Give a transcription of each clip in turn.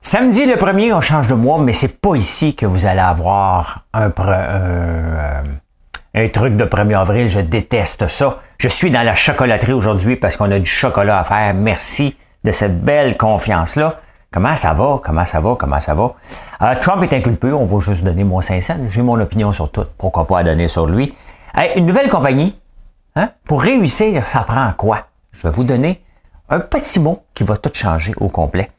Samedi le 1er, on change de mois, mais c'est pas ici que vous allez avoir un truc de 1er avril. Je déteste ça. Je suis dans la chocolaterie aujourd'hui parce qu'on a du chocolat à faire. Merci de cette belle confiance-là. Comment ça va? Trump est inculpé. On va juste donner mon 5 cents. J'ai mon opinion sur tout. Pourquoi pas donner sur lui? Une nouvelle compagnie. Hein? Pour réussir, ça prend quoi? Je vais vous donner un petit mot qui va tout changer au complet.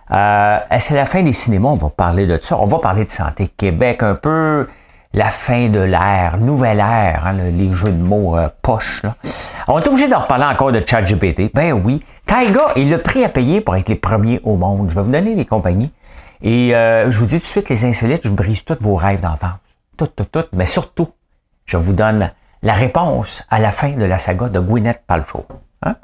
C'est la fin des cinémas, on va parler de ça. On va parler de Santé Québec un peu, la fin de l'ère, nouvelle ère, hein, les jeux de mots poches. Là. On est obligé d'en reparler encore de ChatGPT. Ben oui, Taiga est le prix à payer pour être les premiers au monde. Je vais vous donner les compagnies. Et je vous dis tout de suite, les insolites, je brise tous vos rêves d'enfance. Tout. Mais surtout, je vous donne la réponse à la fin de la saga de Gwyneth Paltrow. Hein?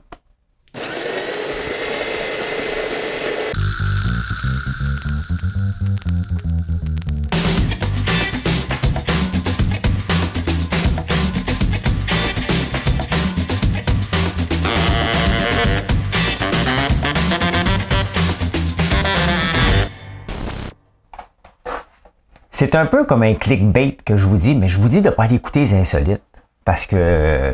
C'est un peu comme un clickbait que je vous dis, mais je vous dis de ne pas aller écouter les insolites. Parce que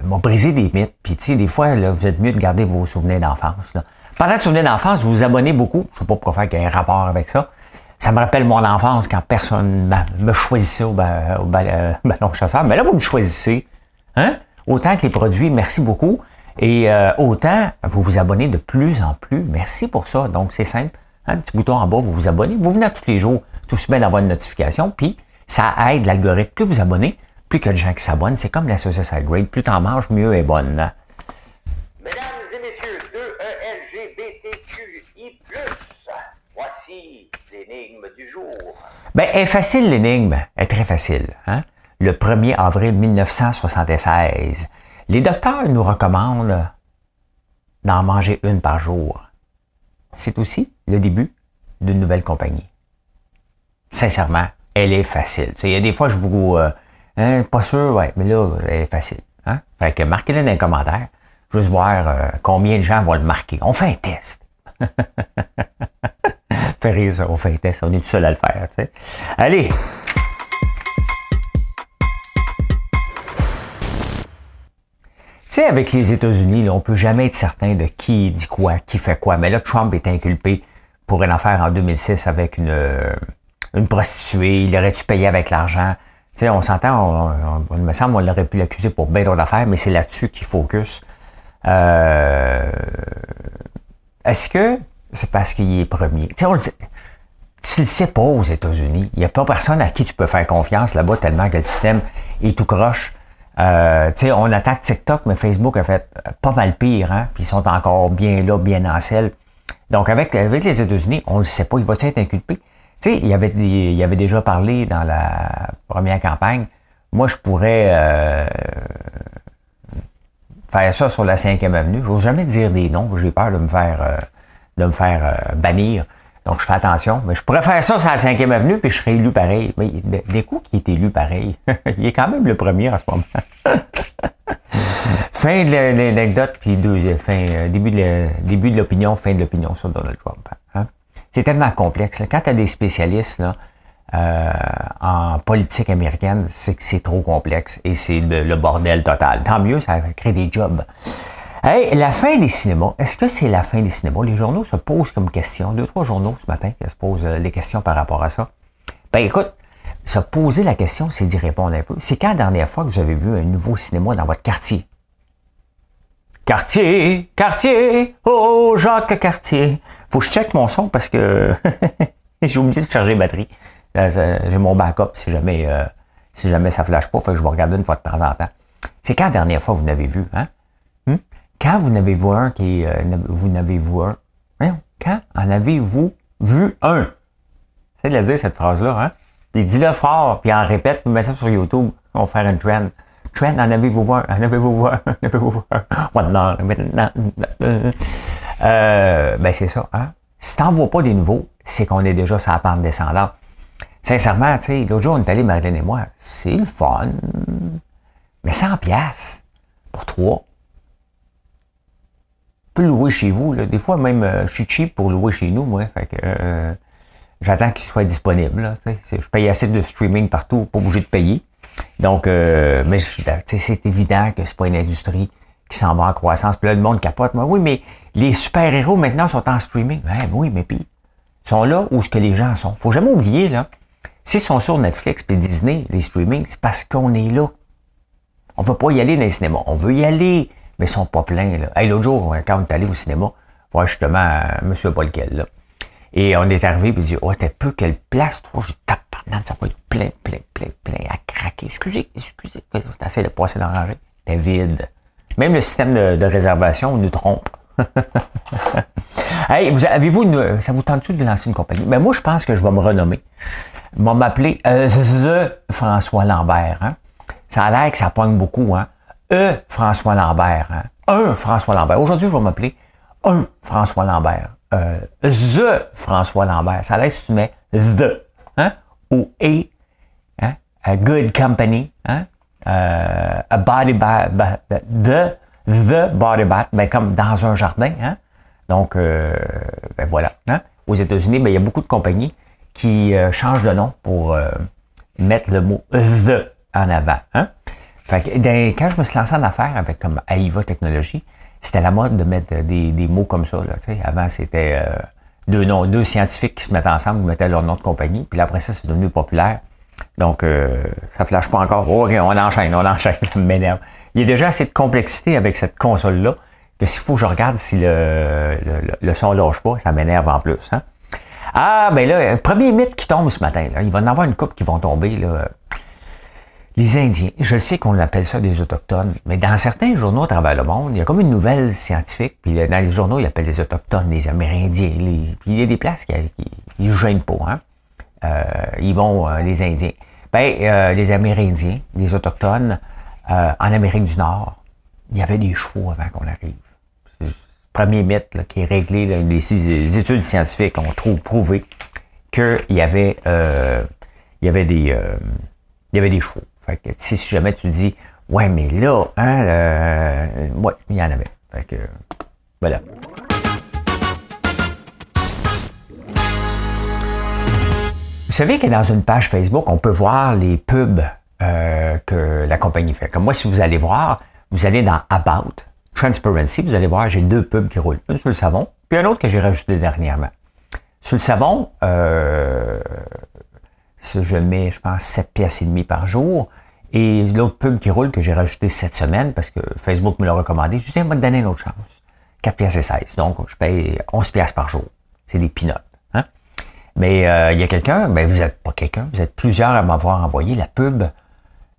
m'a brisé des mythes. Puis tu sais, des fois, là, vous êtes mieux de garder vos souvenirs d'enfance. Là. Parlant de souvenirs d'enfance, vous vous abonnez beaucoup. Je ne sais pas pourquoi faire qu'il y ait un rapport avec ça. Ça me rappelle mon enfance quand personne me choisissait au ballon chasseur. Mais là, vous me choisissez. Hein? Autant que les produits, merci beaucoup. Et autant, vous vous abonnez de plus en plus. Merci pour ça. Donc, c'est simple. Un petit bouton en bas, vous vous abonnez. Vous venez tous les jours, tout se met d'avoir une notification. Puis, ça aide l'algorithme. Plus vous abonnez, plus que de gens qui s'abonnent. C'est comme la saucisse à grade. Plus t'en manges, mieux elle est bonne. Mesdames et messieurs, 2ELGBTQI+, voici l'énigme du jour. Ben, elle est facile, l'énigme. Elle est très facile. Hein? Le 1er avril 1976, les docteurs nous recommandent d'en manger une par jour. C'est aussi le début d'une nouvelle compagnie. Sincèrement, elle est facile. Il y a des fois, je vous... pas sûr, ouais, mais là, elle est facile. Hein? Fait que marquez-le dans les commentaires. Juste voir combien de gens vont le marquer. On fait un test. Fait rire ça, on fait un test. On est tout seul à le faire. T'sais. Allez! Tu sais, avec les États-Unis, là, on peut jamais être certain de qui dit quoi, qui fait quoi. Mais là, Trump est inculpé pour une affaire en 2006 avec une prostituée. Il aurait-tu payé avec l'argent? Tu sais, on s'entend, il me semble, on aurait pu l'accuser pour bien d'autres affaires, mais c'est là-dessus qu'il focus. Est-ce que c'est parce qu'il est premier? Tu sais, on le sait. Tu le sais pas aux États-Unis. Il n'y a pas personne à qui tu peux faire confiance là-bas tellement que le système est tout croche. Tu sais, on attaque TikTok, mais Facebook a fait pas mal pire, hein? Puis ils sont encore bien là, bien en selle. Donc, avec les États-Unis, on le sait pas. Il va être inculpé? Tu sais, il avait déjà parlé dans la première campagne. Moi, je pourrais faire ça sur la 5e avenue. Je n'ose jamais dire des noms. J'ai peur de me faire bannir. Donc, je fais attention. Mais je pourrais faire ça sur la 5e avenue, puis je serais élu pareil. Mais des coups qui est élu pareil. Il est quand même le premier en ce moment. Fin de l'anecdote, puis début de l'opinion, fin de l'opinion sur Donald Trump. Hein? C'est tellement complexe. Là. Quand tu as des spécialistes là, en politique américaine, c'est que c'est trop complexe et c'est le bordel total. Tant mieux, ça crée des jobs. Hey, la fin des cinémas. Est-ce que c'est la fin des cinémas? Les journaux se posent comme question. 2-3 journaux ce matin qui se posent des questions par rapport à ça. Ben écoute, se poser la question, c'est d'y répondre un peu. C'est quand la dernière fois que vous avez vu un nouveau cinéma dans votre quartier? Cartier, oh Jacques Cartier. Faut que je check mon son parce que j'ai oublié de charger la batterie. J'ai mon backup si jamais ça flash pas, fait que je vais regarder une fois de temps en temps. C'est quand la dernière fois vous n'avez vu, hein? Quand vous n'avez vu un quand en avez-vous vu un? C'est de la dire cette phrase-là, hein? Puis dis-le fort, puis en répète, vous mettez ça sur YouTube, on va faire une trend. Trend, en avez-vous vu un? En avez-vous vu un? En avez-vous vu un? Ben c'est ça, hein? Si t'en vois pas des nouveaux, c'est qu'on est déjà sur la pente descendante. Sincèrement, tu sais, l'autre jour, on est allé, Marilyn et moi, c'est le fun, mais 100$ pour 3. peux louer chez vous. Là. Des fois, même, je suis cheap pour louer chez nous, moi. Fait que j'attends qu'il soit disponible. Là, je paye assez de streaming partout, pas obligé de payer. Donc, mais c'est évident que c'est pas une industrie qui s'en va en croissance. Puis là, le monde capote. Moi, oui, mais les super-héros maintenant sont en streaming. Ben, oui, mais puis, ils sont là où ce que les gens sont. Faut jamais oublier, là, s'ils sont sur Netflix et Disney, les streamings, c'est parce qu'on est là. On veut pas y aller dans les cinémas. On veut y aller, mais ils sont pas pleins. Là. Hey, l'autre jour, quand on est allé au cinéma, voir justement monsieur pas lequel, là. Et on est arrivé et il dit, oh, t'as peu quelle place, toi, je tape par dedans, ça va être plein, à craquer. Excusez. T'essaies de passer dans la rangée. C'était vide. Même le système de réservation nous trompe. Hey, ça vous tente-tu de lancer une compagnie? Ben, moi, je pense que je vais me renommer. Ils vont m'appeler The François Lambert, hein? Ça a l'air que ça pogne beaucoup, hein? François Lambert, hein? Un François Lambert. Aujourd'hui, je vais m'appeler un François Lambert. The François Lambert. Ça a l'air si tu mets The, hein? Ou hein? A good company, hein? A body bath, the body bath, ben comme dans un jardin, hein? Donc, ben voilà, hein? Aux États-Unis, ben il y a beaucoup de compagnies qui changent de nom pour mettre le mot the en avant, hein? Fait que quand je me suis lancé en affaires avec comme AIVA Technologies, c'était la mode de mettre des mots comme ça, là, tu sais. Avant, c'était deux scientifiques qui se mettent ensemble, qui mettaient leur nom de compagnie, puis là, après ça, c'est devenu populaire. Donc, ça flash pas encore. Oh, OK, on enchaîne, ça m'énerve. Il y a déjà assez de complexité avec cette console-là que s'il faut que je regarde si le son lâche pas, ça m'énerve en plus. Hein? Ah, ben là, premier mythe qui tombe ce matin. Là, il va y en avoir une couple qui vont tomber. Là. Les Indiens, je sais qu'on appelle ça des Autochtones, mais dans certains journaux à travers le monde, il y a comme une nouvelle scientifique, puis dans les journaux, ils appellent les Autochtones, les Amérindiens, puis il y a des places qui ne gênent pas. Hein? Ils vont, les Indiens. Ben, les Amérindiens, les Autochtones, en Amérique du Nord, il y avait des chevaux avant qu'on arrive. C'est le premier mythe là, qui est réglé. Là, les études scientifiques ont prouvé qu'il y avait des chevaux. Fait que si jamais tu dis, ouais, mais là, hein, ouais, il y en avait. Fait que, voilà. Vous savez que dans une page Facebook, on peut voir les pubs que la compagnie fait. Comme moi, si vous allez voir, vous allez dans About, Transparency, vous allez voir, j'ai 2 pubs qui roulent. Une sur le savon, puis un autre que j'ai rajouté dernièrement. Sur le savon, je mets, je pense, 7 piastres et demi par jour. Et l'autre pub qui roule que j'ai rajouté cette semaine, parce que Facebook me l'a recommandé, je dis, on va te donner une autre chance. 4 piastres et 16. Donc, je paye 11 piastres par jour. C'est des peanuts. Hein? Mais il y a quelqu'un, ben vous n'êtes pas quelqu'un, vous êtes plusieurs à m'avoir envoyé la pub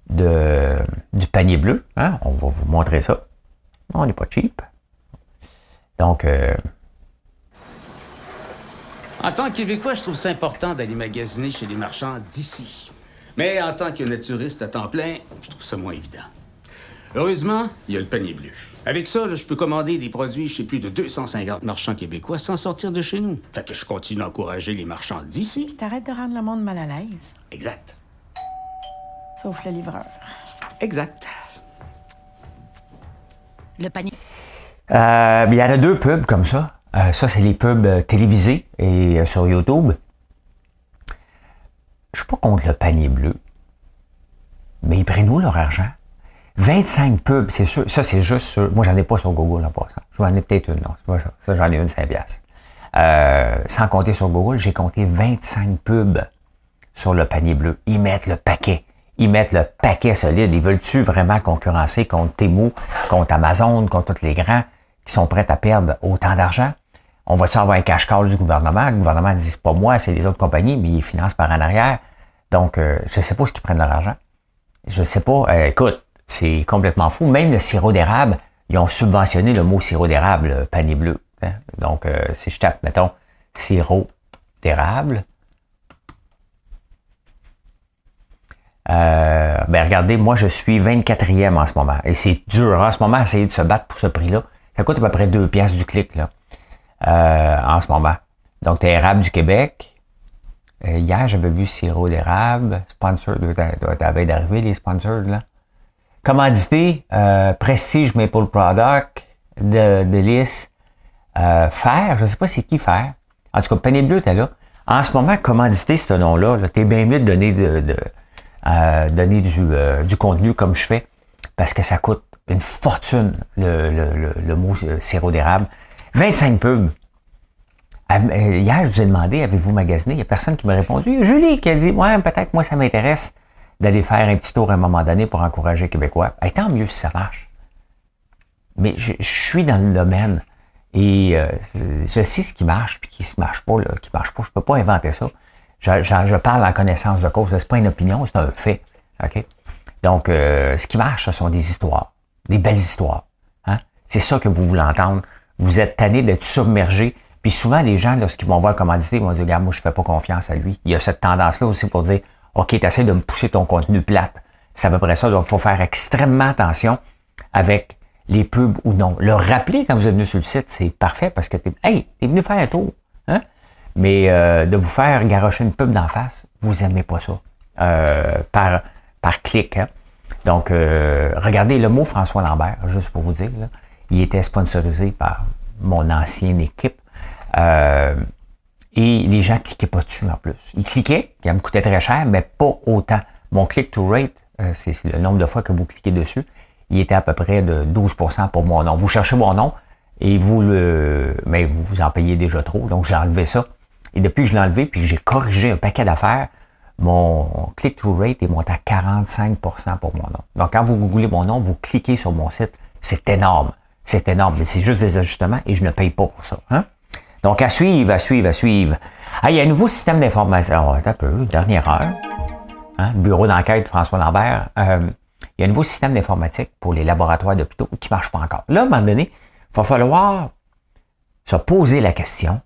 du panier bleu. Hein? On va vous montrer ça. On n'est pas cheap. Donc... En tant que Québécois, je trouve ça important d'aller magasiner chez les marchands d'ici. Mais en tant que naturiste à temps plein, je trouve ça moins évident. Heureusement, il y a le panier bleu. Avec ça, là, je peux commander des produits chez plus de 250 marchands québécois sans sortir de chez nous. Fait que je continue à encourager les marchands d'ici. Puis t'arrêtes de rendre le monde mal à l'aise. Exact. Sauf le livreur. Exact. Le panier. il y en a 2 pubs comme ça. Ça, c'est les pubs télévisés et sur YouTube. Je suis pas contre le panier bleu, mais ils prennent où leur argent? 25 pubs, c'est sûr. Ça, c'est juste sur... Moi, j'en ai pas sur Google en passant. J'en ai peut-être une, non. C'est pas ça. Ça, j'en ai une 5 piastres. Sans compter sur Google, j'ai compté 25 pubs sur le panier bleu. Ils mettent le paquet. Ils mettent le paquet solide. Ils veulent-tu vraiment concurrencer contre Temu, contre Amazon, contre tous les grands qui sont prêts à perdre autant d'argent? On va-tu avoir un cash-call du gouvernement? Le gouvernement dit, c'est pas moi, c'est les autres compagnies, mais ils financent par en arrière. Donc, je sais pas ce qu'ils prennent leur argent. Je sais pas. Écoute, c'est complètement fou. Même le sirop d'érable, ils ont subventionné le mot sirop d'érable, le panier bleu. Hein? Donc, si je tape, mettons, sirop d'érable, ben regardez, moi, je suis 24e en ce moment. Et c'est dur, en ce moment, essayer de se battre pour ce prix-là. Ça coûte à peu près 2 piastres du clic, là. En ce moment. Donc, t'as Érable du Québec. Hier, j'avais vu sirop d'érable. Sponsor, doit être d'arriver, les sponsors, là. Commandité, Prestige Maple Product, de Délice, Fer, je ne sais pas c'est qui Fer. En tout cas, Panier Bleu était là. En ce moment, commanditer ce nom-là, -là, t'es bien mieux de donner, donner du contenu comme je fais, parce que ça coûte une fortune, le mot sirop d'érable. 25 pubs. Hier, je vous ai demandé, avez-vous magasiné? Il n'y a personne qui m'a répondu. Julie qui a dit, ouais, peut-être moi, ça m'intéresse d'aller faire un petit tour à un moment donné pour encourager les Québécois. Et tant mieux si ça marche. Mais je suis dans le domaine et je sais ce qui marche puis qui ne marche pas, là, qui marche pas. Je peux pas inventer ça. Je parle en connaissance de cause. C'est pas une opinion, c'est un fait. OK? Donc, ce qui marche, ce sont des histoires, des belles histoires. Hein? C'est ça que vous voulez entendre. Vous êtes tanné d'être submergé. Puis souvent, les gens, lorsqu'ils vont voir commandité, ils vont dire, regarde, moi, je fais pas confiance à lui. Il y a cette tendance-là aussi pour dire, OK, tu essaies de me pousser ton contenu plate. C'est à peu près ça. Donc, il faut faire extrêmement attention avec les pubs ou non. Le rappeler quand vous êtes venu sur le site, c'est parfait parce que t'es venu faire un tour. Hein? Mais de vous faire garrocher une pub d'en face, vous aimez pas ça. Par clic. Hein? Donc, regardez le mot François Lambert, juste pour vous dire. Là, il était sponsorisé par mon ancienne équipe. Et les gens cliquaient pas dessus en plus. Ils cliquaient, ça me coûtait très cher, mais pas autant. Mon click-to-rate, c'est le nombre de fois que vous cliquez dessus, il était à peu près de 12% pour mon nom. Vous cherchez mon nom et mais vous en payez déjà trop, donc j'ai enlevé ça. Et depuis que je l'ai enlevé, puis j'ai corrigé un paquet d'affaires, mon click-through-rate est monté à 45% pour mon nom. Donc quand vous googlez mon nom, vous cliquez sur mon site, c'est énorme. C'est énorme, mais c'est juste des ajustements et je ne paye pas pour ça. Hein? Donc, à suivre. Ah, il y a un nouveau système d'information. Un peu, dernière heure. Hein? Bureau d'enquête François Lambert. Il y a un nouveau système d'informatique pour les laboratoires d'hôpitaux qui ne marche pas encore. Là, à un moment donné, il va falloir se poser la question,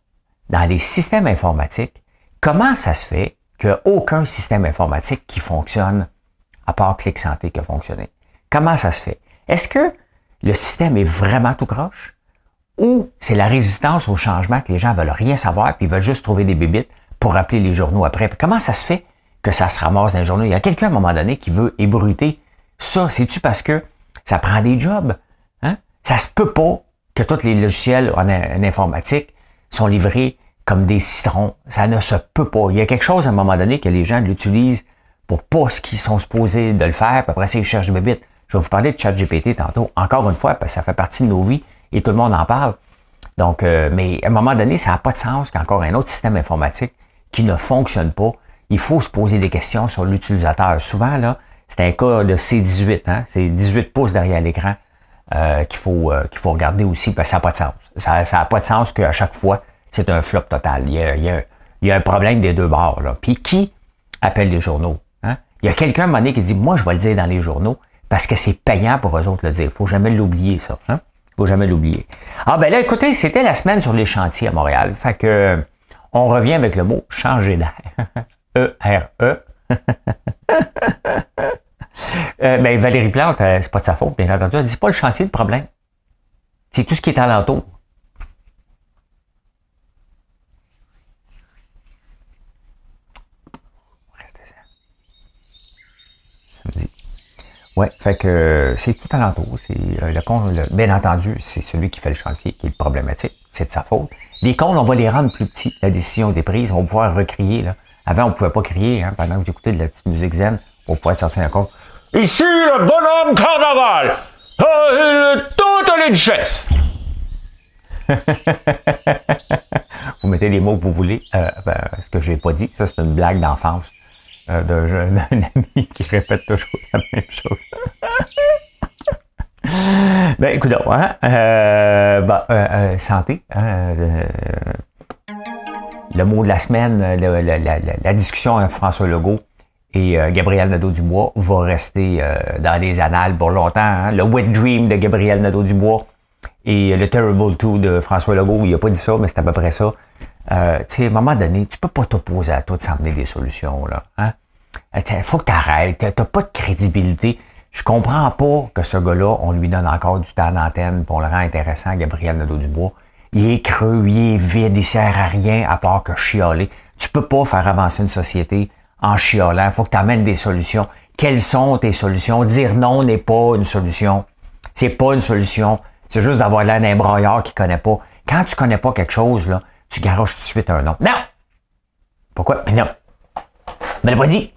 dans les systèmes informatiques, comment ça se fait qu'il n'y a aucun système informatique qui fonctionne, à part Clic Santé qui a fonctionné? Comment ça se fait? Est-ce que le système est vraiment tout croche? Ou c'est la résistance au changement que les gens veulent rien savoir puis ils veulent juste trouver des bébites pour rappeler les journaux après? Puis comment ça se fait que ça se ramasse dans les journaux? Il y a quelqu'un à un moment donné qui veut ébruiter ça. C'est-tu parce que ça prend des jobs? Hein? Ça se peut pas que tous les logiciels en informatique sont livrés comme des citrons. Ça ne se peut pas. Il y a quelque chose à un moment donné que les gens l'utilisent pour pas ce qu'ils sont supposés de le faire, puis après ça, ils cherchent des bébites. Je vais vous parler de ChatGPT tantôt, encore une fois, parce que ça fait partie de nos vies et tout le monde en parle. Donc, mais à un moment donné, ça n'a pas de sens qu'encore un autre système informatique qui ne fonctionne pas. Il faut se poser des questions sur l'utilisateur. Souvent, là, c'est un cas de C18, hein? C'est 18 pouces derrière l'écran qu'il faut regarder aussi, parce que ça n'a pas de sens. Ça n'a pas de sens qu'à chaque fois, c'est un flop total. Il y a un problème des deux bords. Là. Puis qui appelle les journaux? Hein? Il y a quelqu'un à un moment donné qui dit, moi, je vais le dire dans les journaux, parce que c'est payant pour eux autres de le dire. Il ne faut jamais l'oublier, ça. Hein? Il ne faut jamais l'oublier. Ah ben là, écoutez, c'était la semaine sur les chantiers à Montréal. Fait que on revient avec le mot changer d'air. E-R-E. Ben Valérie Plante, c'est pas de sa faute, bien entendu. Elle dit, c'est pas le chantier le problème. C'est tout ce qui est alentour. Restez ça. Samedi. Ouais, fait que c'est tout alentour. C'est bien entendu, c'est celui qui fait le chantier qui est problématique. C'est de sa faute. Les comptes, on va les rendre plus petits. La décision est prise. On va pouvoir recrier. Là. Avant, on ne pouvait pas crier. Hein, pendant que vous écoutez de la petite musique zen, on pouvait sortir un compte. Ici, le bonhomme carnaval! Toute les duchesses! Vous mettez les mots que vous voulez. Ce que je n'ai pas dit, ça, c'est une blague d'enfance d'un ami qui répète toujours la même chose. Ben, écoute, santé. Le mot de la semaine, la discussion avec François Legault et Gabriel Nadeau-Dubois va rester dans les annales pour longtemps. Hein? Le Wet Dream de Gabriel Nadeau-Dubois et le Terrible 2 de François Legault. Il n'a pas dit ça, mais c'est à peu près ça. Tu sais, à un moment donné, tu peux pas t'opposer à tout sans amener des solutions. Là, hein? Faut que tu arrêtes. T'as pas de crédibilité. Je comprends pas que ce gars-là, on lui donne encore du temps d'antenne pour le rendre intéressant, Gabriel Nadeau-Dubois. Il est creux, il est vide, il sert à rien à part que chialer. Tu peux pas faire avancer une société en chialant. Faut que tu amènes des solutions. Quelles sont tes solutions? Dire non n'est pas une solution. C'est pas une solution. C'est juste d'avoir l'air d'un broyeur qui connaît pas. Quand tu connais pas quelque chose, là, tu garoches tout de suite un nom. Non! Pourquoi? Mais non. Tu me l'as pas dit.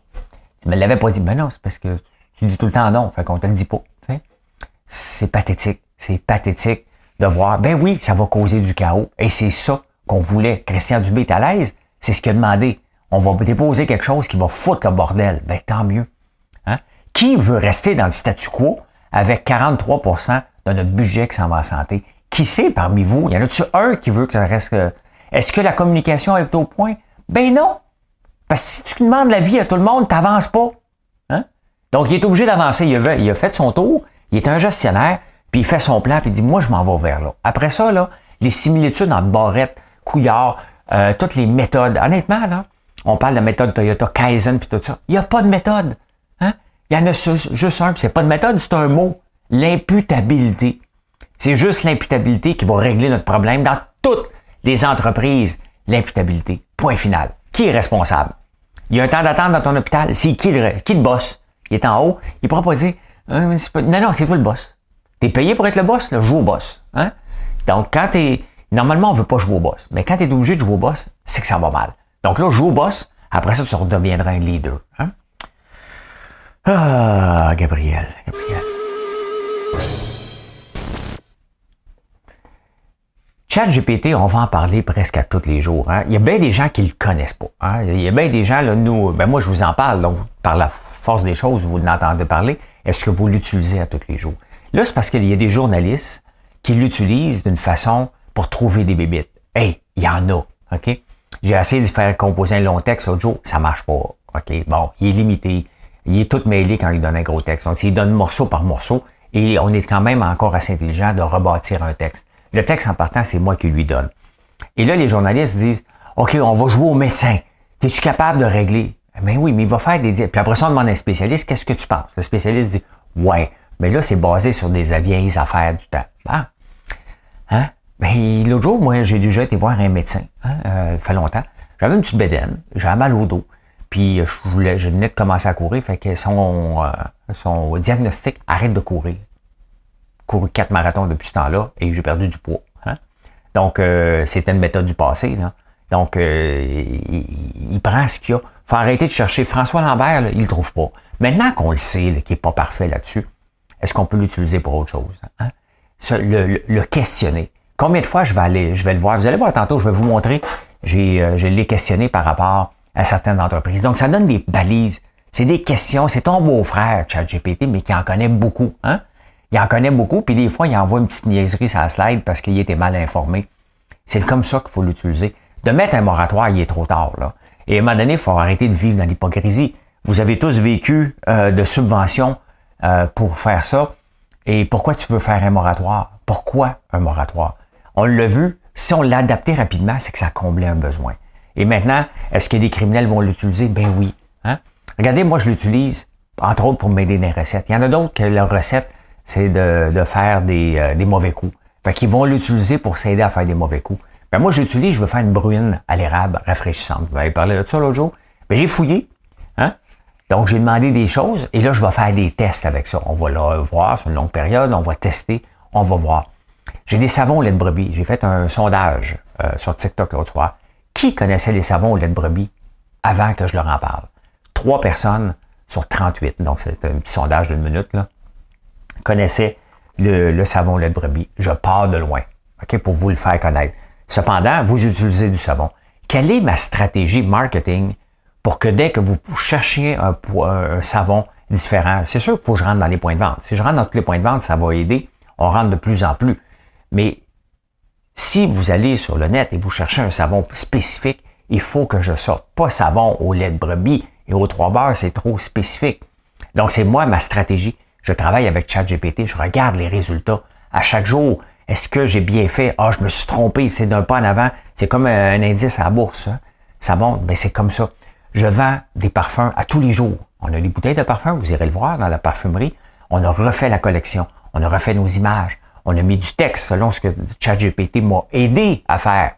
Tu me l'avais pas dit. Mais non, c'est parce que tu dis tout le temps non. Fait qu'on te le dit pas. T'sais? C'est pathétique. C'est pathétique de voir. Ben oui, ça va causer du chaos. Et c'est ça qu'on voulait. Christian Dubé est à l'aise. C'est ce qu'il a demandé. On va déposer quelque chose qui va foutre le bordel. Ben tant mieux. Hein? Qui veut rester dans le statu quo avec 43% de notre budget qui s'en va en santé? Qui sait parmi vous? Y en a-tu un qui veut que ça reste... Est-ce que la communication est au point? Ben non! Parce que si tu demandes l'avis à tout le monde, t'avances pas. Hein? Donc, il est obligé d'avancer. Il a fait son tour, il est un gestionnaire, puis il fait son plan, puis il dit, moi, je m'en vais vers là. Après ça, là, les similitudes entre Barrette, Couillard, toutes les méthodes. Honnêtement, là, on parle de méthode Toyota, Kaizen, puis tout ça. Il n'y a pas de méthode. Hein? Il y en a juste un, puis c'est pas de méthode, c'est un mot. L'imputabilité. C'est juste l'imputabilité qui va régler notre problème dans toutes les entreprises. L'imputabilité. Point final. Qui est responsable? Il y a un temps d'attente dans ton hôpital. C'est qui le boss? Il est en haut. Il ne pourra pas dire non, c'est toi le boss. Tu es payé pour être le boss, là, joue au boss. Hein? Donc, quand tu es. Normalement, on ne veut pas jouer au boss. Mais quand tu es obligé de jouer au boss, c'est que ça va mal. Donc là, joue au boss. Après ça, tu redeviendras un leader. Hein? Ah, Gabriel. ChatGPT, on va en parler presque à tous les jours. Hein? Il y a bien des gens qui ne le connaissent pas. Hein? Il y a bien des gens, là, moi je vous en parle, donc par la force des choses, vous l'entendez parler. Est-ce que vous l'utilisez à tous les jours? Là, c'est parce qu'il y a des journalistes qui l'utilisent d'une façon pour trouver des bébites. Hey, il y en a. OK? J'ai essayé de faire composer un long texte l'autre jour, ça marche pas. OK? Bon, il est limité. Il est tout mêlé quand il donne un gros texte. Donc, il donne morceau par morceau et on est quand même encore assez intelligent de rebâtir un texte. Le texte en partant, c'est moi qui lui donne. Et là, les journalistes disent, OK, on va jouer au médecin. Es-tu capable de régler? Ben oui, mais il va faire des... Puis après ça, on demande à un spécialiste, qu'est-ce que tu penses? Le spécialiste dit, ouais, mais là, c'est basé sur des vieilles affaires du temps. Ah. Hein? Ben, l'autre jour, moi, j'ai déjà été voir un médecin. Hein? Ça fait longtemps. J'avais une petite bédaine, j'avais mal au dos. Puis je venais de commencer à courir, fait que son diagnostic, arrête de courir. Couru 4 marathons depuis ce temps-là et j'ai perdu du poids. Hein? Donc, c'était une méthode du passé. Là. Donc, il prend ce qu'il y a. Il faut arrêter de chercher. François Lambert, là, il ne le trouve pas. Maintenant qu'on le sait, qu'il n'est pas parfait là-dessus, est-ce qu'on peut l'utiliser pour autre chose? Hein? Le questionner. Combien de fois je vais le voir? Vous allez voir tantôt, je vais vous montrer. Je l'ai questionné par rapport à certaines entreprises. Donc, ça donne des balises. C'est des questions. C'est ton beau-frère, ChatGPT, mais qui en connaît beaucoup. Hein? Il en connaît beaucoup, puis des fois, il envoie une petite niaiserie sur la slide parce qu'il était mal informé. C'est comme ça qu'il faut l'utiliser. De mettre un moratoire, il est trop tard. Là. Et à un moment donné, il faut arrêter de vivre dans l'hypocrisie. Vous avez tous vécu de subventions pour faire ça. Et pourquoi tu veux faire un moratoire? Pourquoi un moratoire? On l'a vu, si on l'a adapté rapidement, c'est que ça comblait un besoin. Et maintenant, est-ce que des criminels vont l'utiliser? Ben oui. Hein? Regardez, moi, je l'utilise, entre autres, pour m'aider dans les recettes. Il y en a d'autres que leurs recettes, c'est de faire des mauvais coups. Fait qu'ils vont l'utiliser pour s'aider à faire des mauvais coups. Ben moi, je l'utilise, je veux faire une brune à l'érable rafraîchissante. Vous avez parlé de ça l'autre jour? Ben j'ai fouillé. Hein? Donc, j'ai demandé des choses et là, je vais faire des tests avec ça. On va le voir sur une longue période, on va tester, on va voir. J'ai des savons au lait de brebis. J'ai fait un sondage sur TikTok l'autre soir. Qui connaissait les savons au lait de brebis avant que je leur en parle? 3 personnes sur 38. Donc, c'est un petit sondage d'une minute, là. Connaissaient le savon au lait de brebis. Je pars de loin, OK, pour vous le faire connaître. Cependant, vous utilisez du savon. Quelle est ma stratégie marketing pour que dès que vous cherchiez un savon différent, c'est sûr qu'il faut que je rentre dans les points de vente. Si je rentre dans tous les points de vente, ça va aider. On rentre de plus en plus. Mais si vous allez sur le net et vous cherchez un savon spécifique, il faut que je sorte pas savon au lait de brebis et aux 3 beurres, c'est trop spécifique. Donc, c'est moi ma stratégie. Je travaille avec ChatGPT, je regarde les résultats à chaque jour. Est-ce que j'ai bien fait? Ah, je me suis trompé, c'est d'un pas en avant. C'est comme un indice à la bourse. Hein? Ça monte, ben c'est comme ça. Je vends des parfums à tous les jours. On a des bouteilles de parfums, vous irez le voir dans la parfumerie. On a refait la collection, on a refait nos images, on a mis du texte selon ce que ChatGPT m'a aidé à faire.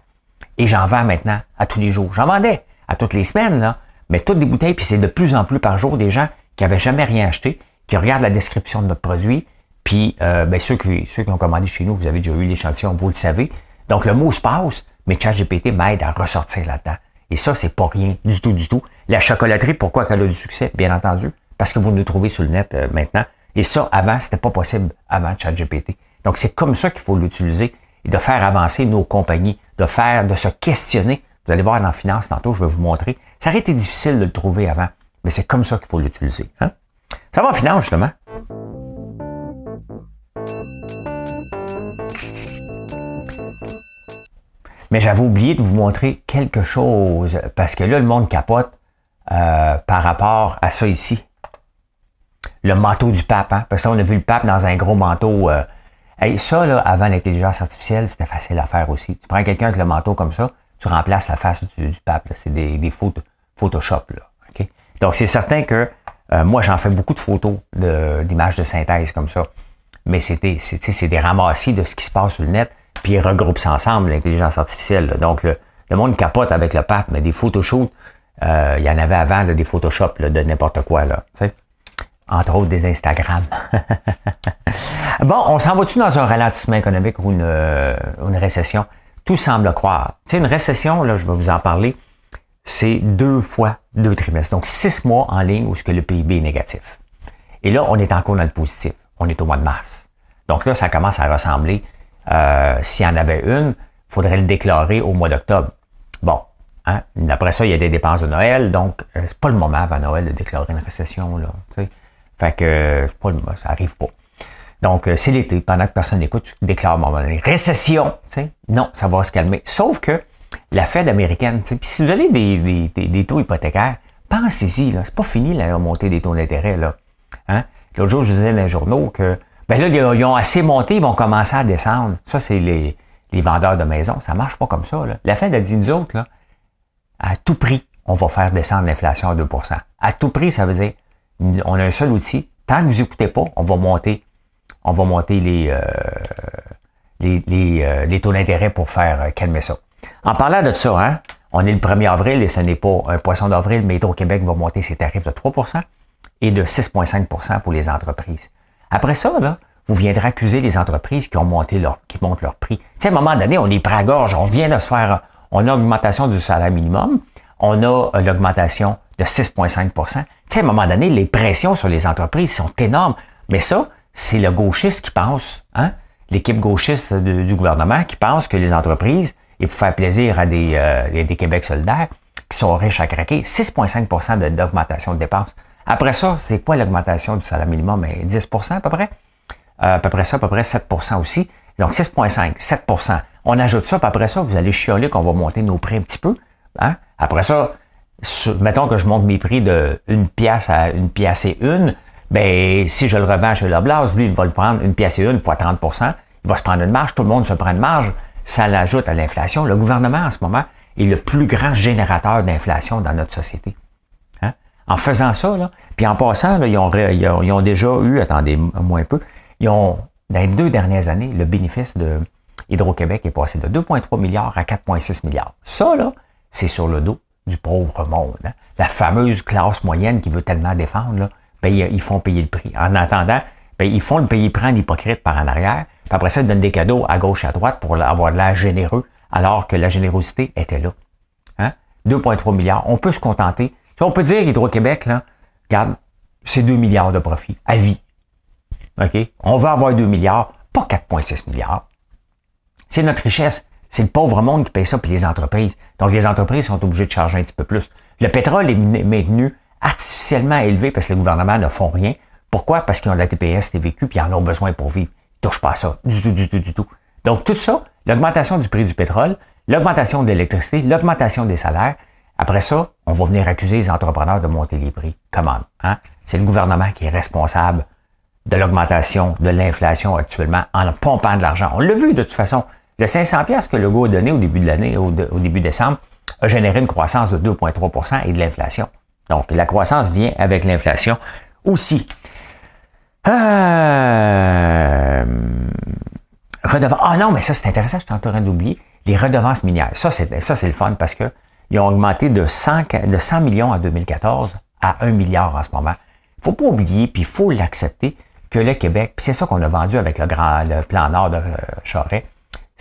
Et j'en vends maintenant à tous les jours. J'en vendais à toutes les semaines, là, mais toutes des bouteilles, puis c'est de plus en plus par jour des gens qui n'avaient jamais rien acheté, qui regardent la description de notre produit, puis ceux qui ont commandé chez nous, vous avez déjà eu l'échantillon, vous le savez, Donc, le mot se passe, mais ChatGPT m'aide à ressortir là-dedans. Et ça, c'est pas rien du tout, du tout. La chocolaterie, pourquoi qu'elle a du succès? Bien entendu, parce que vous nous trouvez sur le net maintenant. Et ça, avant, c'était pas possible avant ChatGPT. Donc, c'est comme ça qu'il faut l'utiliser et de faire avancer nos compagnies, de se questionner. Vous allez voir dans Finance, tantôt, je vais vous montrer. Ça aurait été difficile de le trouver avant, mais c'est comme ça qu'il faut l'utiliser. Hein? Ça va en finance, justement. Mais j'avais oublié de vous montrer quelque chose, parce que là, le monde capote par rapport à ça ici. Le manteau du pape, hein? Parce que là, on a vu le pape dans un gros manteau. Ça, là, avant l'intelligence artificielle, c'était facile à faire aussi. Tu prends quelqu'un avec le manteau comme ça, tu remplaces la face du pape. Là. C'est des Photoshop. Là, okay? Donc, c'est certain que moi, j'en fais beaucoup de photos d'images de synthèse comme ça. Mais c'est des ramassis de ce qui se passe sur le net, puis ils regroupent ça ensemble, l'intelligence artificielle. Là. Donc, le monde capote avec le pape, mais des photoshoots, il y en avait avant, là, des Photoshop là, de n'importe quoi. Là, t'sais? Entre autres, des Instagram. Bon, on s'en va-tu dans un ralentissement économique ou une récession? Tout semble le croire. Tu sais, une récession, là, je vais vous en parler, c'est 2 fois 2 trimestres. Donc, 6 mois en ligne où ce que le PIB est négatif. Et là, on est encore dans le positif. On est au mois de mars. Donc là, ça commence à ressembler. S'il y en avait une, il faudrait le déclarer au mois d'octobre. Bon, hein? Après ça, il y a des dépenses de Noël, donc c'est pas le moment avant Noël de déclarer une récession. Là, tu sais. Fait que ça arrive pas. Donc, c'est l'été, pendant que personne n'écoute, tu déclares à un moment donné. Récession! Tu sais, non, ça va se calmer. Sauf que la Fed américaine, tu sais, puis si vous avez des taux hypothécaires, pensez-y, là, c'est pas fini la montée des taux d'intérêt. Là. Hein? L'autre jour, je disais dans les journaux que ben là, ils ont assez monté, ils vont commencer à descendre. Ça, c'est les vendeurs de maisons. Ça marche pas comme ça. Là. La Fed a dit, nous autres, là, à tout prix, on va faire descendre l'inflation à 2%. À tout prix, ça veut dire, on a un seul outil. Tant que vous n'écoutez pas, on va monter les taux d'intérêt pour faire calmer ça. En parlant de ça, hein, on est le 1er avril et ce n'est pas un poisson d'avril, mais Hydro-Québec va monter ses tarifs de 3% et de 6,5% pour les entreprises. Après ça, là, vous viendrez accuser les entreprises qui montent leur prix. Tu sais, à un moment donné, on est prêt à gorge, on vient de se faire, on a l'augmentation du salaire minimum, on a l'augmentation de 6,5%. Tu sais, à un moment donné, les pressions sur les entreprises sont énormes. Mais ça, c'est le gauchiste qui pense, hein, l'équipe gauchiste du gouvernement qui pense que les entreprises, et pour faire plaisir à des Québec solidaires, qui sont riches à craquer, 6,5% d'augmentation de dépenses. Après ça, c'est quoi l'augmentation du salaire minimum? 10% à peu près? À peu près 7% aussi. Donc 6,5, 7%. On ajoute ça, puis après ça, vous allez chialer qu'on va monter nos prix un petit peu. Hein? Après ça, mettons que je monte mes prix de 1 pièce à 1 pièce et 1, ben si je le revends chez Loblaws, lui, il va le prendre 1 pièce et 1 fois 30%. Il va se prendre une marge, tout le monde se prend une marge. Ça l'ajoute à l'inflation. Le gouvernement, en ce moment, est le plus grand générateur d'inflation dans notre société. Hein? En faisant ça, là, puis en passant, là, ils ont déjà eu, attendez-moi un peu, dans les 2 dernières années, le bénéfice de Hydro-Québec est passé de 2,3 milliards à 4,6 milliards. Ça, là, c'est sur le dos du pauvre monde. Hein? La fameuse classe moyenne qui veut tellement défendre, là, ben, ils font payer le prix. En attendant, ben, ils font le payer prendre l'hypocrite par en arrière, puis après ça, ils donnent des cadeaux à gauche et à droite pour avoir de l'air généreux, alors que la générosité était là. Hein? 2,3 milliards. On peut se contenter. On peut dire Hydro-Québec, là, regarde, c'est 2 milliards de profit à vie. OK? On va avoir 2 milliards, pas 4,6 milliards. C'est notre richesse. C'est le pauvre monde qui paye ça, puis les entreprises. Donc, les entreprises sont obligées de charger un petit peu plus. Le pétrole est maintenu artificiellement élevé parce que les gouvernements ne font rien. Pourquoi? Parce qu'ils ont la TPS, TVQ, puis ils en ont besoin pour vivre. Ils ne touchent pas à ça. Du tout. Donc, tout ça, l'augmentation du prix du pétrole, l'augmentation de l'électricité, l'augmentation des salaires. Après ça, on va venir accuser les entrepreneurs de monter les prix. Comment? Hein? C'est le gouvernement qui est responsable de l'augmentation de l'inflation actuellement en pompant de l'argent. On l'a vu de toute façon. Le 500$ que Legault a donné au début de l'année, au début décembre, a généré une croissance de 2,3% et de l'inflation. Donc, la croissance vient avec l'inflation aussi. Ah non, mais ça, c'est intéressant, je suis en train d'oublier. Les redevances minières. Ça, c'est le fun parce que ils ont augmenté de 100 millions en 2014 à 1 milliard en ce moment. Il ne faut pas oublier, puis il faut l'accepter, que le Québec, puis c'est ça qu'on a vendu avec le plan Nord de Charest,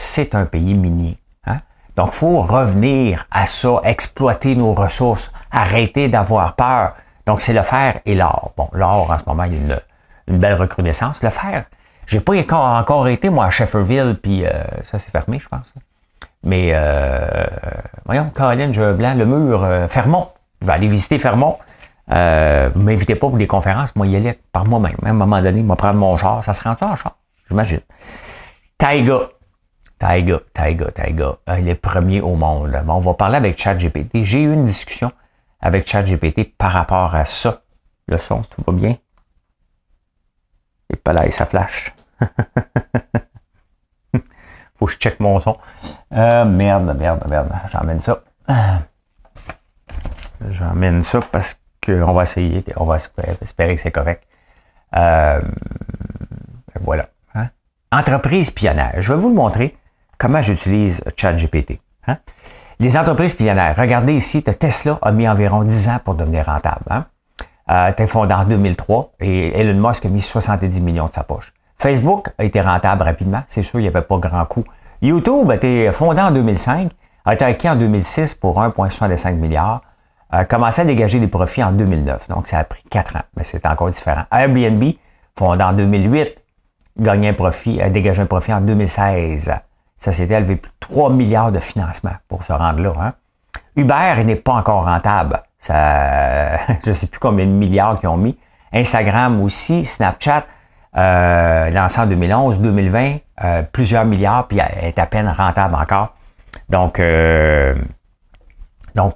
c'est un pays minier. Hein? Donc, il faut revenir à ça, exploiter nos ressources, arrêter d'avoir peur. Donc, c'est le fer et l'or. Bon, l'or, en ce moment, il y a une belle recrudescence. Le fer, j'ai pas encore été, moi, à Shefferville, puis ça, c'est fermé, je pense. Mais, voyons, Colin, je blanc, le mur, Fermont. Je vais aller visiter Fermont. Vous m'invitez pas pour des conférences, moi, y aller par moi-même. À un moment donné, je vais prendre mon char. Ça se rend ça en char, j'imagine. Taiga. Il est premier au monde. Bon, on va parler avec ChatGPT. J'ai eu une discussion avec ChatGPT par rapport à ça. Le son, tout va bien? Et pas là, ça flash. Faut que je check mon son. Merde. J'emmène ça. J'emmène ça parce qu'on va essayer. On va espérer que c'est correct. Voilà. Hein? Entreprise pionnière. Je vais vous le montrer comment j'utilise ChatGPT. Hein? Les entreprises pionnières. Regardez ici, Tesla a mis environ 10 ans pour devenir rentable. Hein? Été fondé en 2003 et Elon Musk a mis 70 millions de sa poche. Facebook a été rentable rapidement. C'est sûr, il n'y avait pas grand coup. YouTube a été fondé en 2005, a été acquis en 2006 pour 1,65 milliard, a commencé à dégager des profits en 2009. Donc, ça a pris 4 ans, mais c'est encore différent. Airbnb, fondé en 2008, a dégagé un profit en 2016. Ça s'était élevé plus de 3 milliards de financement pour se rendre là. Hein? Uber, il n'est pas encore rentable. Ça, je ne sais plus combien de milliards qu'ils ont mis. Instagram aussi, Snapchat, lancé en 2011, 2020, plusieurs milliards, puis elle est à peine rentable encore. Donc,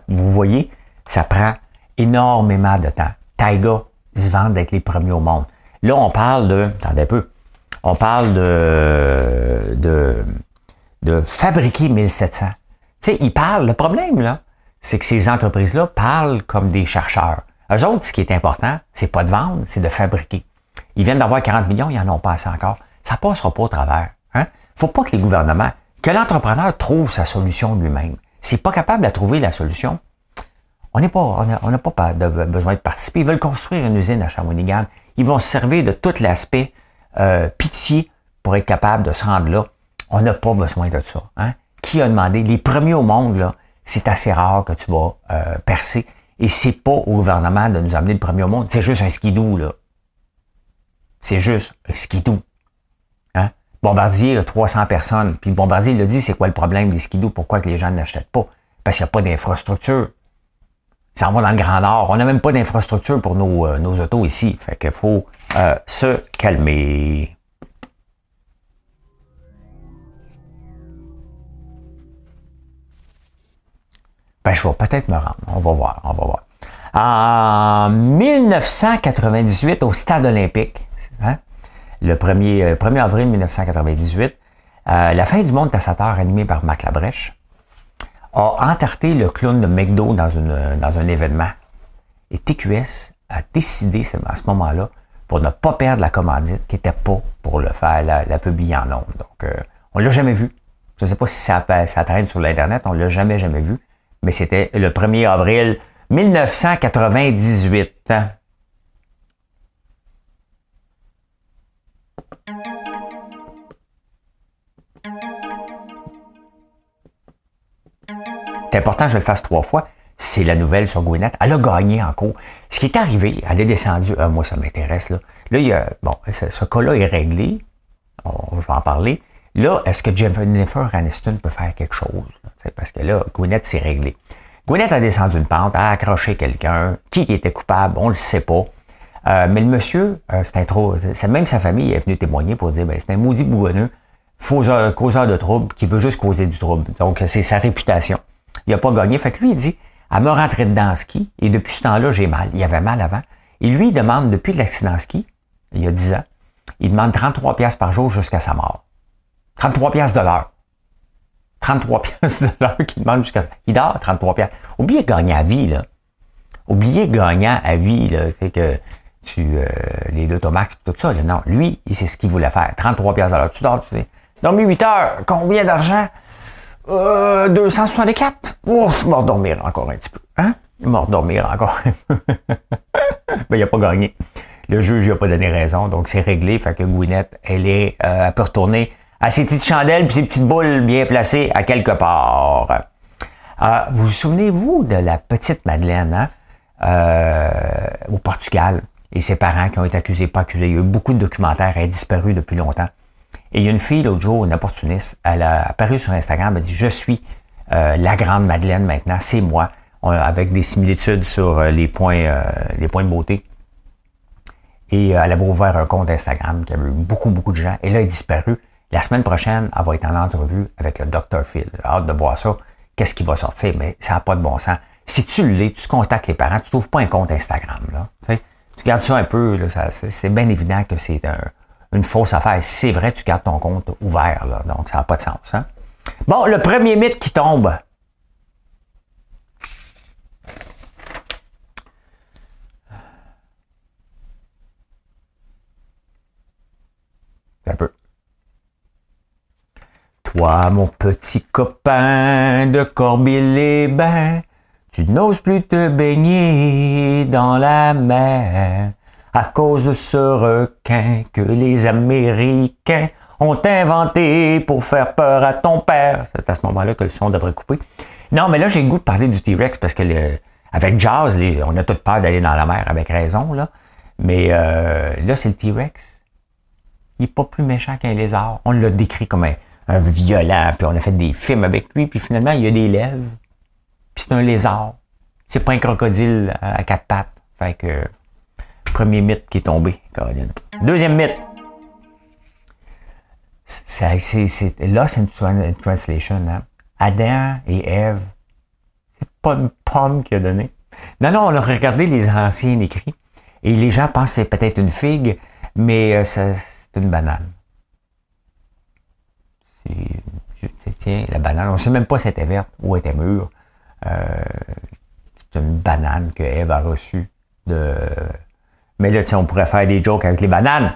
vous voyez, ça prend énormément de temps. Taiga, ils se vendent d'être les premiers au monde. Là, on parle de... Attendez un peu. On parle de fabriquer 1700. Tu sais, ils parlent. Le problème, là, c'est que ces entreprises-là parlent comme des chercheurs. Eux autres, ce qui est important, c'est pas de vendre, c'est de fabriquer. Ils viennent d'avoir 40 millions, ils en ont pas assez encore. Ça passera pas au travers. Hein? Faut pas que les gouvernements, que l'entrepreneur trouve sa solution lui-même. S'il n'est pas capable de trouver la solution, on n'a pas besoin de participer. Ils veulent construire une usine à Shawinigan. Ils vont se servir de tout l'aspect pitié pour être capable de se rendre là. On n'a pas besoin de ça. Hein? Qui a demandé? Les premiers au monde, là, c'est assez rare que tu vas percer. Et c'est pas au gouvernement de nous amener le premier au monde. C'est juste un skidoo, là. C'est juste un skidoo. Hein? Bombardier a 300 personnes. Puis le Bombardier l'a dit, c'est quoi le problème des skidoos? Pourquoi que les gens ne l'achètent pas? Parce qu'il n'y a pas d'infrastructure. Ça en va dans le Grand Nord. On n'a même pas d'infrastructure pour nos autos ici. Fait qu'il faut se calmer. Ben, je vais peut-être me rendre. On va voir. En 1998, au Stade olympique, hein, le 1er avril 1998, la fin du monde tassateur animée par Marc Labrèche a entarté le clown de McDo dans un événement. Et TQS a décidé à ce moment-là, pour ne pas perdre la commandite, qui n'était pas pour le faire la publier en ondes. Donc, on ne l'a jamais vu. Je ne sais pas si ça traîne sur l'Internet, on ne l'a jamais vu. Mais c'était le 1er avril 1998. C'est important que je le fasse 3 fois. C'est la nouvelle sur Gwyneth. Elle a gagné en cours. Ce qui est arrivé, elle est descendue. Moi, ça m'intéresse. Là, il y a, ce cas-là est réglé. Je vais en parler. Là, est-ce que Jennifer Aniston peut faire quelque chose? Parce que là, Gwyneth, c'est réglé. Gwyneth a descendu une pente, a accroché quelqu'un. Qui était coupable? On ne le sait pas. Mais le monsieur, c'est même sa famille est venue témoigner pour dire, c'est un maudit bougonneux, causeur de trouble, qui veut juste causer du trouble. Donc, c'est sa réputation. Il n'a pas gagné. Fait que lui, il dit, elle m'a rentré dedans en ski, et depuis ce temps-là, j'ai mal. Il avait mal avant. Et lui, il demande, depuis l'accident ski, il y a 10 ans, il demande 33 piastres par jour jusqu'à sa mort. 33 piastres de l'heure. 33 piastres de l'heure qu'il demande jusqu'à... Il dort 33 piastres. Oubliez gagner à vie, là. Oubliez gagnant à vie, là. C'est que les Lotomax et tout ça, là. Non, lui, c'est ce qu'il voulait faire. 33 piastres de l'heure. Tu dors, tu sais. Dormir 8 heures. Combien d'argent? 264. Ouf, mort dormir encore un petit peu. Hein? Mort dormir encore un peu. Ben, il n'a pas gagné. Le juge n'a pas donné raison, donc c'est réglé. Fait que Gwyneth, elle peut retourner à ses petites chandelles et ses petites boules bien placées à quelque part. Vous souvenez-vous de la petite Madeleine au Portugal et ses parents qui ont été accusés, pas accusés. Il y a eu beaucoup de documentaires, elle est disparue depuis longtemps. Et il y a une fille l'autre jour, une opportuniste, elle a apparu sur Instagram, elle a dit « Je suis la grande Madeleine maintenant, c'est moi », avec des similitudes sur les points de beauté. Et elle avait ouvert un compte Instagram qui avait eu beaucoup de gens. Et là, elle est disparue. La semaine prochaine, elle va être en entrevue avec le Dr. Phil. J'ai hâte de voir ça. Qu'est-ce qui va sortir? Mais ça n'a pas de bon sens. Si tu l'es, tu contactes les parents, tu ne trouves pas un compte Instagram. Là. Tu gardes ça un peu. Là, c'est bien évident que c'est une fausse affaire. Si c'est vrai, tu gardes ton compte ouvert. Là, donc, ça n'a pas de sens. Hein? Bon, le premier mythe qui tombe. Un peu. Toi, mon petit copain de Corbeil-les-Bains, tu n'oses plus te baigner dans la mer à cause de ce requin que les Américains ont inventé pour faire peur à ton père. C'est à ce moment-là que le son devrait couper. Non, mais là, j'ai le goût de parler du T-Rex parce que avec Jaws, on a toute peur d'aller dans la mer avec raison, là. Mais là, c'est le T-Rex. Il n'est pas plus méchant qu'un lézard. On l'a décrit comme un violent, puis on a fait des films avec lui, puis finalement, il y a des lèvres, puis c'est un lézard. C'est pas un crocodile à quatre pattes. Fait que, premier mythe qui est tombé, Caroline. Deuxième mythe. Là, c'est une translation. Hein? Adam et Ève, c'est pas une pomme qu'il a donné. Non, on a regardé les anciens écrits, et les gens pensent que c'est peut-être une figue, mais c'est une banane. Tiens, la banane, on ne sait même pas si elle était verte ou elle était mûre. C'est une banane que Ève a reçue de... Mais là, on pourrait faire des jokes avec les bananes.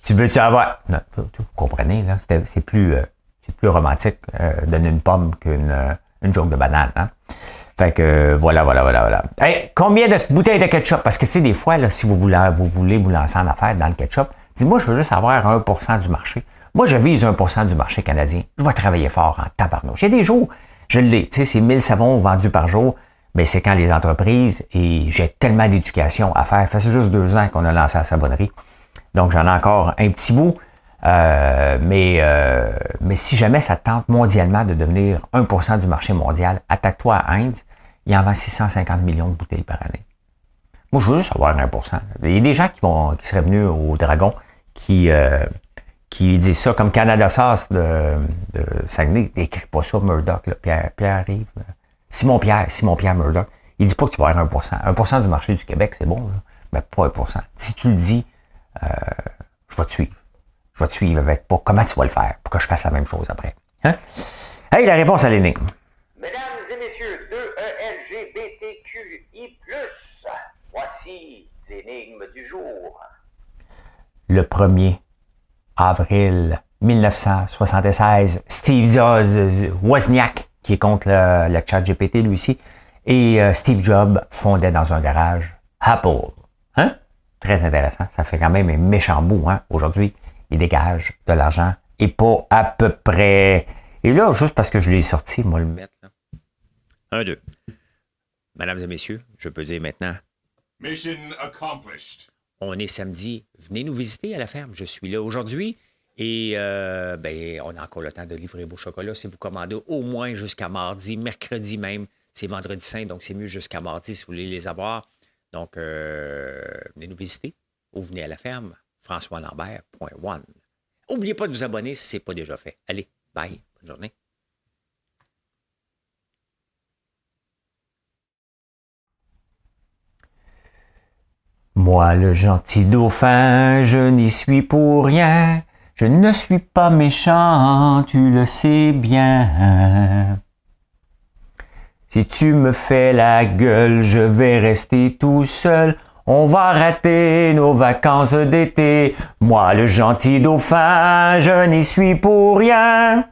Tu veux-tu avoir... Non, vous comprenez, là, c'est plus romantique donner une pomme qu'une joke de banane. Hein? Fait que voilà. Hey, combien de bouteilles de ketchup? Parce que tu sais, des fois, là, si vous voulez vous lancer en affaires dans le ketchup, dis-moi, je veux juste avoir 1% du marché. Moi, je vise 1% du marché canadien. Je vais travailler fort en tabarnouche. Il y a des jours, je l'ai. Tu sais, c'est 1000 savons vendus par jour. Mais c'est quand les entreprises, et j'ai tellement d'éducation à faire. Ça fait juste 2 ans qu'on a lancé la savonnerie. Donc, j'en ai encore un petit bout. Mais si jamais ça te tente mondialement de devenir 1% du marché mondial, attaque-toi à Inde. Il en vend 650 millions de bouteilles par année. Moi, je veux juste avoir 1%. Il y a des gens qui seraient venus au Dragon qui disent ça, comme Canada Sauce de Saguenay. N'écris pas ça, Murdoch. Là. Pierre-Yves. Simon-Pierre Murdoch. Il dit pas que tu vas avoir 1%. 1% du marché du Québec, c'est bon, là, mais pas 1%. Si tu le dis, je vais te suivre. Je vais te suivre avec pas comment tu vas le faire pour que je fasse la même chose après. Hein? Hey, la réponse à l'énigme. Mesdames et messieurs, 2ELGBTQI+, voici l'énigme du jour. Le 1er avril 1976, Steve Wozniak, qui est contre le chat GPT, lui aussi, et Steve Jobs fondaient dans un garage Apple. Hein? Très intéressant. Ça fait quand même un méchant bout. Hein? Aujourd'hui, ils dégagent de l'argent et pas à peu près. Et là, juste parce que je l'ai sorti, moi le mettre. Là. 1, 2. Mesdames et messieurs, je peux dire maintenant. Mission accomplished. On est samedi. Venez nous visiter à la ferme. Je suis là aujourd'hui. Et on a encore le temps de livrer vos chocolats si vous commandez au moins jusqu'à mardi, mercredi même. C'est vendredi saint, donc c'est mieux jusqu'à mardi si vous voulez les avoir. Donc, venez nous visiter ou venez à la ferme, françoislambert.one. N'oubliez pas de vous abonner si ce n'est pas déjà fait. Allez, bye, bonne journée. Moi, le gentil dauphin, je n'y suis pour rien. Je ne suis pas méchant, tu le sais bien. Si tu me fais la gueule, je vais rester tout seul. On va rater nos vacances d'été. Moi, le gentil dauphin, je n'y suis pour rien.